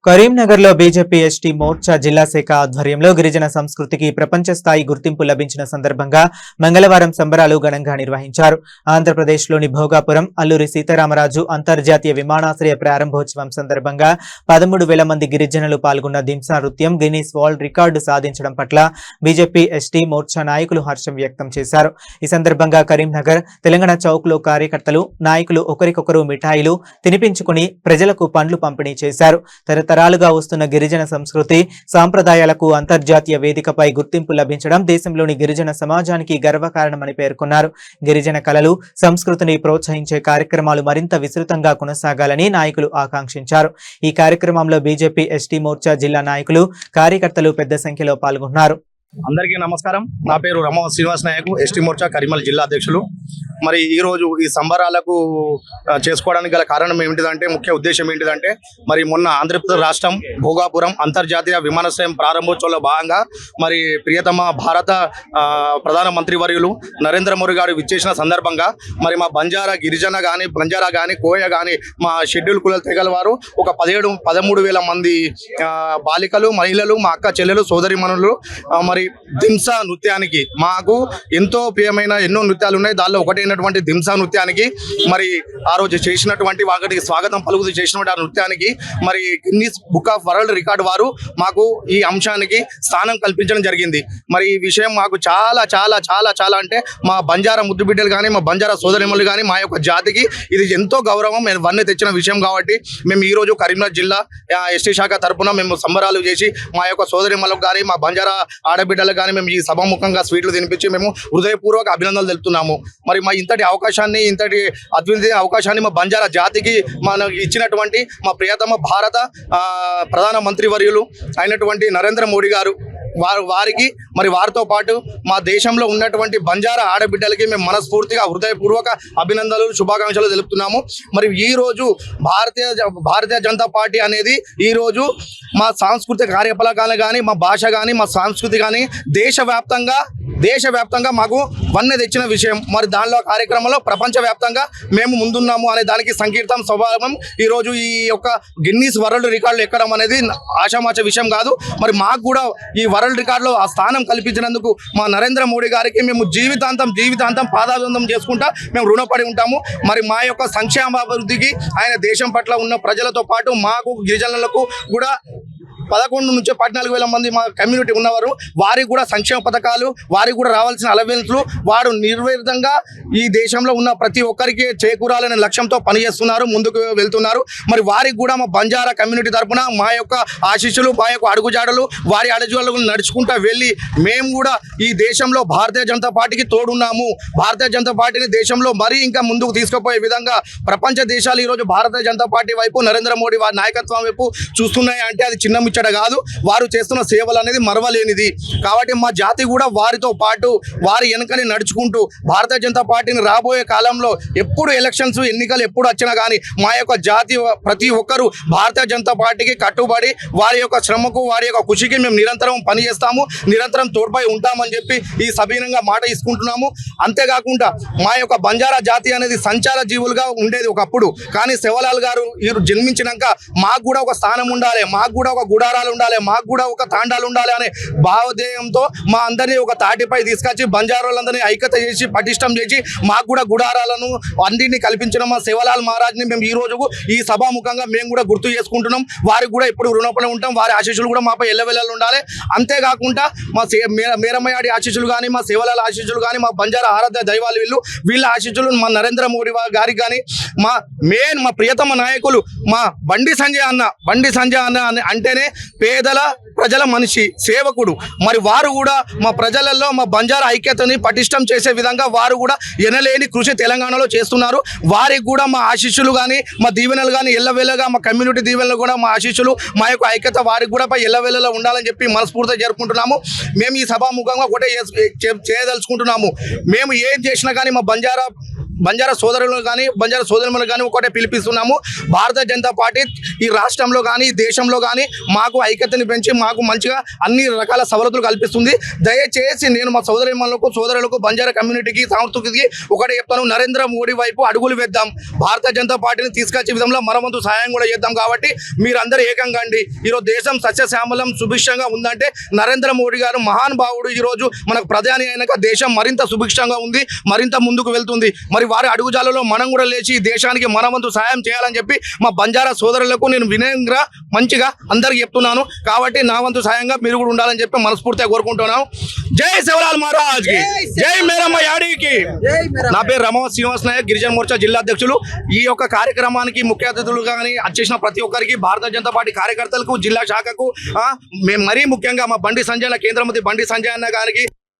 కరీంనగర్లో BJP ST Morcha జిల్లా శాఖ ఆధ్వర్యంలో గిరిజన సంస్కృతికి ప్రపంచ స్థాయి గుర్తింపు లభించిన సందర్భంగా మంగళవారం సంబరాలు ఘనంగా నిర్వహించారు. ఆంధ్రప్రదేశ్లోని భోగాపురం అల్లూరి సీతారామరాజు అంతర్జాతీయ విమానాశ్రయ ప్రారంభోత్సవం సందర్భంగా 13,000 మంది గిరిజనులు పాల్గొన్న దింసా నృత్యం గిన్నీస్ వరల్డ్ రికార్డు సాధించడం పట్ల బీజేపీ ఎస్టీ మోర్చా నాయకులు హర్షం వ్యక్తం చేశారు. ఈ సందర్భంగా కరీంనగర్ తెలంగాణ చౌక్లో కార్యకర్తలు నాయకులు ఒకరికొకరు మిఠాయిలు తినిపించుకుని ప్రజలకు పండ్లు పంపిణీ చేశారు. తరాలుగా వస్తున్న గిరిజన సంస్కృతి సాంప్రదాయాలకు అంతర్జాతీయ వేదికపై గుర్తింపు లభించడం దేశంలోని గిరిజన సమాజానికి గర్వకారణమని పేర్కొన్నారు. గిరిజన కళలు సంస్కృతిని ప్రోత్సహించే కార్యక్రమాలు మరింత విస్తృతంగా కొనసాగాలని నాయకులు ఆకాంక్షించారు. ఈ కార్యక్రమంలో బీజేపీ ఎస్టీ మోర్చా జిల్లా నాయకులు కార్యకర్తలు పెద్ద సంఖ్యలో పాల్గొన్నారు. అందరికీ నమస్కారం. నా పేరు రమ శ్రీనివాస్ నాయక్, ఎస్టీ మోర్చా కరీంనగర్ జిల్లా అధ్యక్షులు. మరి ఈరోజు ఈ సంబరాలకు చేసుకోవడానికి గల కారణం ఏమిటిదంటే, ముఖ్య ఉద్దేశం ఏంటిదంటే, మరి మొన్న ఆంధ్రప్రదేశ్ రాష్ట్రం భోగాపురం అంతర్జాతీయ విమానాశ్రయం ప్రారంభోత్సవంలో భాగంగా మరి ప్రియతమ భారత ప్రధానమంత్రి వర్యులు నరేంద్ర మోడీ గారు విచ్చేసిన సందర్భంగా మరి మా బంజారా గిరిజన కానీ బంజారా కానీ కోయ కానీ మా షెడ్యూల్ కుల తెగల వారు ఒక 13,000 మంది బాలికలు మహిళలు మా అక్క చెల్లెలు సోదరిమణులు మరి దింసా నృత్యానికి మాకు ఎంతో ప్రియమైన ఎన్నో నృత్యాలు ఉన్నాయి. దానిలో ఒకటైనటువంటి దింసా నృత్యానికి మరి ఆ రోజు చేసినటువంటి వాటికి స్వాగతం పలుకుతూ చేసినటువంటి ఆ నృత్యానికి మరి Guinness book of world record వారు మాకు ఈ అంశానికి స్థానం కల్పించడం జరిగింది. మరి ఈ విషయం మాకు చాలా చాలా చాలా చాలా అంటే మా బంజారా ముద్దు బిడ్డలు కానీ మా బంజారా సోదరిమణులు కానీ మా యొక్క జాతికి ఇది ఎంతో గౌరవం వన్నె తెచ్చిన విషయం కాబట్టి మేము ఈరోజు కరీంనగర్ జిల్లా ఎస్టీ శాఖ తరఫున మేము సంబరాలు చేసి మా యొక్క సోదరిమణులకు కానీ మా బంజారా ఆడబిడ్డలకు కానీ మేము ఈ సభాముఖంగా స్వీట్లు తినిపించి మేము హృదయపూర్వక అభినందనలు తెలుపుతున్నాము. మరి మా ఇంతటి అవకాశాన్ని ఇంతటి అద్భుతమైన అవకాశాన్ని మా బంజారా జాతికి మనకు ఇచ్చినటువంటి మా ప్రియతమ భారత ప్రధానమంత్రి వర్యులు అయినటువంటి నరేంద్ర మోడీ గారు వారికి మరి వారితో పాటు మా దేశంలో ఉన్నటువంటి బంజారా ఆడబిడ్డలకి మేము మనస్ఫూర్తిగా హృదయపూర్వక అభినందనలు శుభాకాంక్షలు తెలుపుతున్నాము. మరి ఈరోజు భారతీయ జనతా పార్టీ అనేది ఈరోజు మా సాంస్కృతిక కార్యకలాపాలు కానీ మా భాష కానీ మా సంస్కృతి కానీ దేశవ్యాప్తంగా మాకు వన్నె తెచ్చిన విషయం. మరి దానిలో కార్యక్రమంలో ప్రపంచవ్యాప్తంగా మేము ముందున్నాము అనే దానికి సంకీర్తం స్వభావం ఈరోజు ఈ యొక్క గిన్నీస్ వరల్డ్ రికార్డులు ఎక్కడం అనేది ఆషామాష విషయం కాదు. మరి మాకు కూడా ఈ వరల్డ్ రికార్డులో ఆ స్థానం కల్పించినందుకు మా నరేంద్ర మోడీ గారికి మేము జీవితాంతం పాదాబంధం చేసుకుంటా మేము రుణపడి ఉంటాము. మరి మా యొక్క సంక్షేమాభివృద్ధికి ఆయన దేశం పట్ల ఉన్న ప్రజలతో పాటు మాకు గిరిజనులకు కూడా 11 నుంచి 14,000 మంది మా కమ్యూనిటీ ఉన్నవారు వారికి కూడా సంక్షేమ పథకాలు వారికి కూడా రావాల్సిన అలవెన్స్లు వారు నిర్వేదంగా ఈ దేశంలో ఉన్న ప్రతి ఒక్కరికి చేకూరాలనే లక్ష్యంతో పనిచేస్తున్నారు, ముందుకు వెళ్తున్నారు. మరి వారికి కూడా మా బంజారా కమ్యూనిటీ తరఫున మా యొక్క ఆశీస్సులు మా యొక్క అడుగుజాడలు వారి అడుగుజాడలు నడుచుకుంటూ వెళ్ళి మేము కూడా ఈ దేశంలో భారతీయ జనతా పార్టీకి తోడున్నాము. భారతీయ జనతా పార్టీని దేశంలో మరీ ఇంకా ముందుకు తీసుకుపోయే విధంగా ప్రపంచ దేశాలు ఈరోజు భారతీయ జనతా పార్టీ వైపు నరేంద్ర మోడీ వారి నాయకత్వం వైపు చూస్తున్నాయి అంటే అది చిన్న ముచ్చట కాదు. వారు చేస్తున్న సేవలు అనేది మరవలేనిది. కాబట్టి మా జాతి కూడా వారితో పాటు వారి వెనుకని నడుచుకుంటూ భారతీయ జనతా పార్టీని రాబోయే కాలంలో ఎప్పుడు ఎలక్షన్స్ ఎన్నికలు ఎప్పుడు వచ్చినా కానీ మా యొక్క జాతి ప్రతి ఒక్కరూ భారతీయ జనతా పార్టీకి కట్టుబడి వారి యొక్క శ్రమకు వారి యొక్క కృషికి మేము నిరంతరం పనిచేస్తాము, నిరంతరం తోడ్పై ఉంటామని చెప్పి ఈ సభీనంగా మాట తీసుకుంటున్నాము. అంతేకాకుండా మా యొక్క బంజారా జాతి అనేది సంచార జీవులుగా ఉండేది ఒకప్పుడు. కానీ శివలాల్ గారు జన్మించినాక మాకు కూడా ఒక స్థానం ఉండాలి, మాకు కూడా ఒక గుడారాలు ఉండాలి, మాకు కూడా ఒక తాండాలు ఉండాలి అనే భావోదయంతో మా అందరినీ ఒక తాటిపై తీసుకొచ్చి బంజారాలందరినీ ఐక్యత చేసి పటిష్టం చేసి మాకు కూడా గుడారాలను అన్నింటినీ కల్పించిన మా శివలాల్ మహారాజ్ని మేము ఈ రోజు ఈ సభాముఖంగా మేము కూడా గుర్తు చేసుకుంటున్నాం. వారికి కూడా ఎప్పుడు రుణపడి ఉంటాం. వారి ఆశీస్సులు కూడా మాపై ఎల్లవెల్లలు ఉండాలి. అంతేకాకుండా మా మేరమయాడి ఆశీస్సులు కానీ మా శివలాల్ ఆశీస్సులు కానీ మా బంజారా ఆరాధ్య దైవాలు వీళ్ళ ఆశీస్సులు మా నరేంద్ర మోడీ గారికి కానీ మా ప్రియతమ నాయకులు మా బండి సంజయ్ అన్న అంటేనే పేదల ప్రజల మనిషి సేవకుడు. మరి వారు కూడా మా ప్రజలలో మా బంజారా ఐక్యతని పటిష్టం చేసే విధంగా వారు కూడా ఎనలేని కృషి తెలంగాణలో చేస్తున్నారు. వారికి కూడా మా ఆశీస్సులు కానీ మా దీవెనలు కానీ ఎల్లవేళగా మా కమ్యూనిటీ దీవెనలు కూడా మా ఆశీస్సులు మా యొక్క ఐక్యత వారికి కూడా ఎల్లవేళలో ఉండాలని చెప్పి మనస్ఫూర్తిగా జరుపుకుంటున్నాము. మేము ఈ సభాముఖంగా ఒకటే చేయదలుచుకుంటున్నాము. మేము ఏం చేసినా కానీ మా బంజారా బంజారా సోదరులు కానీ బంజారా సోదరులు కానీ ఒకటే పిలిపిస్తున్నాము. భారతీయ జనతా పార్టీ ఈ రాష్ట్రంలో కానీ దేశంలో కానీ మాకు ఐక్యతని పెంచి మాకు మంచిగా అన్ని రకాల సవలతులు కల్పిస్తుంది. దయచేసి నేను మా సోదరులకు బంజారా కమ్యూనిటీకి సంస్కృతికి ఒకటే చెప్తాను, నరేంద్ర మోడీ వైపు అడుగులు వేద్దాం. భారతీయ జనతా పార్టీని తీసుకొచ్చే విధంలో మనవంతు సహాయం కూడా చేద్దాం. కాబట్టి మీరందరూ ఏకంగా అండి. ఈరోజు దేశం సస్యశ్యామలం సుభిక్షంగా ఉందంటే నరేంద్ర మోడీ గారు మహానుభావుడు. ఈరోజు మనకు ప్రధాని అయినాక దేశం మరింత సుభిక్షంగా ఉంది, మరింత ముందుకు వెళ్తుంది. మరి వారి అడుగుజాలలో మనం కూడా లేచి ఈ దేశానికి మనవంతు సహాయం చేయాలని చెప్పి మా బంజారా సోదరులకు నేను వినయంగా మంచిగా అందరికి చెప్తున్నాను. కాబట్టి నా వంతు సహాయంగా మీరు కూడా ఉండాలని చెప్పి మనస్ఫూర్తిగా కోరుకుంటున్నాను. జై శివలాల్ మహారాజ్ కి, జై మేరమ్మ యాడికి. నా పేరు రమణ శ్రీనివాస్ నాయక్, గిరిజన మోర్చా జిల్లా అధ్యక్షులు. ఈ యొక్క కార్యక్రమానికి ముఖ్య అతిథులు కానీ వచ్చేసిన ప్రతి ఒక్కరికి, భారతీయ జనతా పార్టీ కార్యకర్తలకు, జిల్లా శాఖకు, మరీ ముఖ్యంగా మా బండి సంజయ్ కేంద్ర మంత్రి బండి సంజయ్ అన్న గారికి